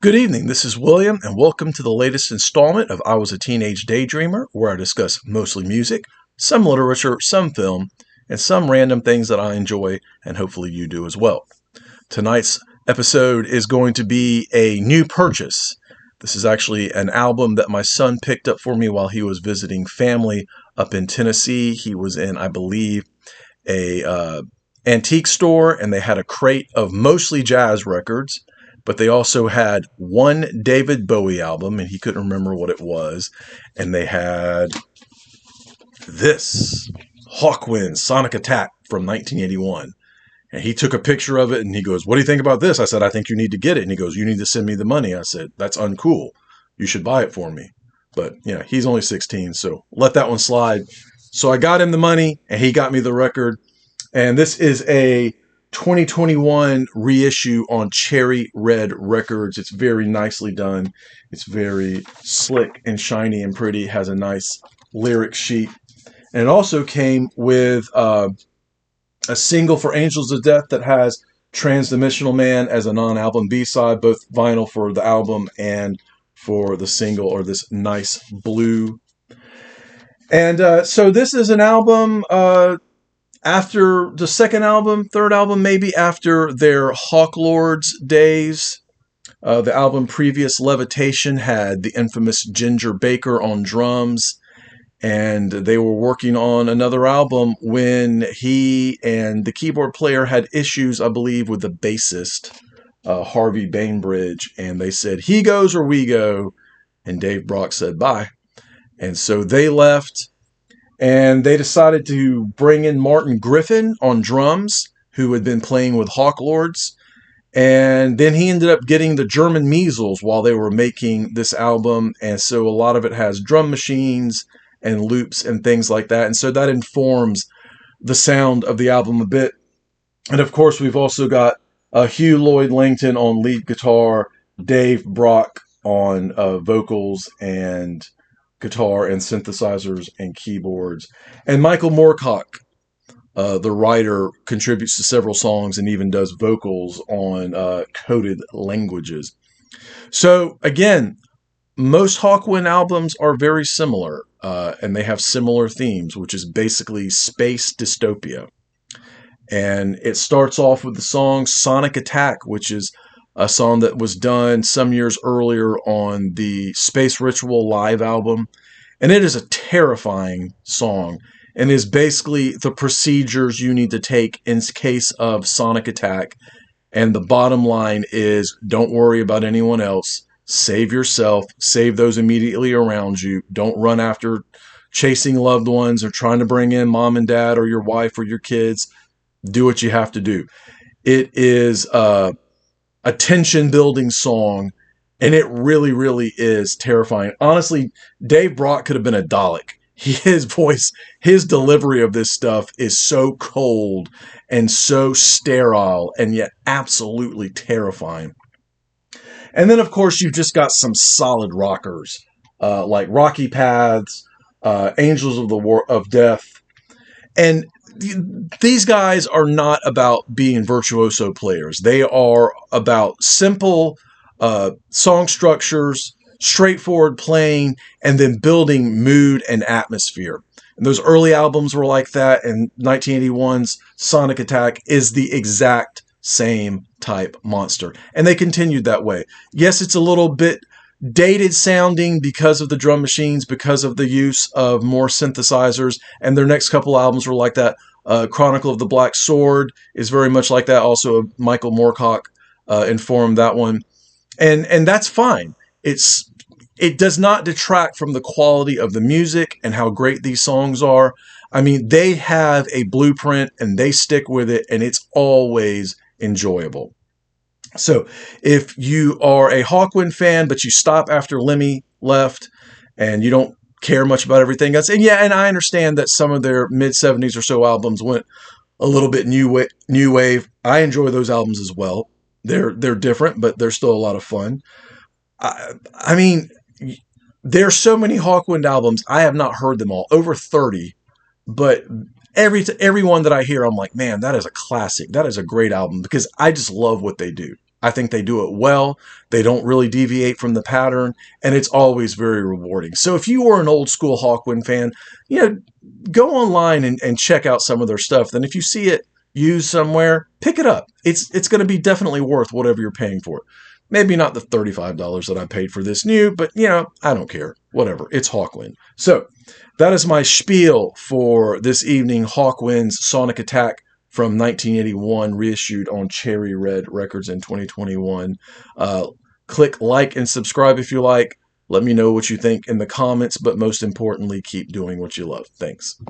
Good evening, this is William, and welcome to the latest installment of I Was a Teenage Daydreamer, where I discuss mostly music, some literature, some film, and some random things that I enjoy, and hopefully you do as well. Tonight's episode is going to be a new purchase. This is actually an album that my son picked up for me while he was visiting family up in Tennessee. He was in, I believe, a antique store, and they had a crate of mostly jazz records. But they also had one David Bowie album, and he couldn't remember what it was. And they had this Hawkwind Sonic Attack from 1981. And he took a picture of it, and he goes, "What do you think about this?" I said, "I think you need to get it." And he goes, "You need to send me the money." I said, "That's uncool. You should buy it for me." But, he's only 16, so let that one slide. So I got him the money, and he got me the record. And this is a 2021 reissue on Cherry Red Records. It's very nicely done. It's very slick and shiny and pretty. It has a nice lyric sheet. And it also came with a single for Angels of Death that has Transdimensional Man as a non-album B-side, both vinyl for the album and for the single, or this nice blue. And so this is an album after the second album, third album, maybe after their Hawk Lords days. The album previous, Levitation, had the infamous Ginger Baker on drums, and they were working on another album when he and the keyboard player had issues, I believe, with the bassist, Harvey Bainbridge, and they said, "He goes or we go," and Dave Brock said bye. And so they left. And they decided to bring in Martin Griffin on drums, who had been playing with Hawk Lords. And then he ended up getting the German measles while they were making this album. And so a lot of it has drum machines and loops and things like that. And so that informs the sound of the album a bit. And of course, we've also got Hugh Lloyd Langton on lead guitar, Dave Brock on vocals and guitar and synthesizers and keyboards. And Michael Moorcock, the writer, contributes to several songs and even does vocals on Coded Languages. So again, most Hawkwind albums are very similar, and they have similar themes, which is basically space dystopia. And it starts off with the song Sonic Attack, which is a song that was done some years earlier on the Space Ritual live album. And it is a terrifying song and is basically the procedures you need to take in case of Sonic Attack. And the bottom line is, don't worry about anyone else. Save yourself. Save those immediately around you. Don't run after chasing loved ones or trying to bring in mom and dad or your wife or your kids. Do what you have to do. It is a tension-building song, and it really, really is terrifying. Honestly, Dave Brock could have been a Dalek. His voice, his delivery of this stuff is so cold and so sterile, and yet absolutely terrifying. And then, of course, you've just got some solid rockers, like Rocky Paths, Angels of Death, and these guys are not about being virtuoso players. They are about simple song structures, straightforward playing, and then building mood and atmosphere. And those early albums were like that, and 1981's Sonic Attack is the exact same type monster. And they continued that way. Yes, it's a little bit dated sounding because of the drum machines, because of the use of more synthesizers, and their next couple albums were like that. Chronicle of the Black Sword is very much like that. Also, Michael Moorcock informed that one, and that's fine. It does not detract from the quality of the music and how great these songs are. I mean, they have a blueprint and they stick with it, and it's always enjoyable. So if you are a Hawkwind fan, but you stop after Lemmy left and you don't care much about everything else, and I understand that some of their mid-70s or so albums went a little bit new wave. I enjoy those albums as well. They're different, but they're still a lot of fun. I mean, there's so many Hawkwind albums. I have not heard them all, over 30, but every one that I hear, I'm like, man, that is a classic. That is a great album, because I just love what they do. I think they do it well. They don't really deviate from the pattern, and it's always very rewarding. So if you are an old school Hawkwind fan, go online and check out some of their stuff. Then if you see it used somewhere, pick it up. It's going to be definitely worth whatever you're paying for it. Maybe not the $35 that I paid for this new, but I don't care. Whatever. It's Hawkwind. So that is my spiel for this evening. Hawkwind's Sonic Attack from 1981, reissued on Cherry Red Records in 2021. Click like and subscribe if you like. Let me know what you think in the comments, but most importantly, keep doing what you love. Thanks.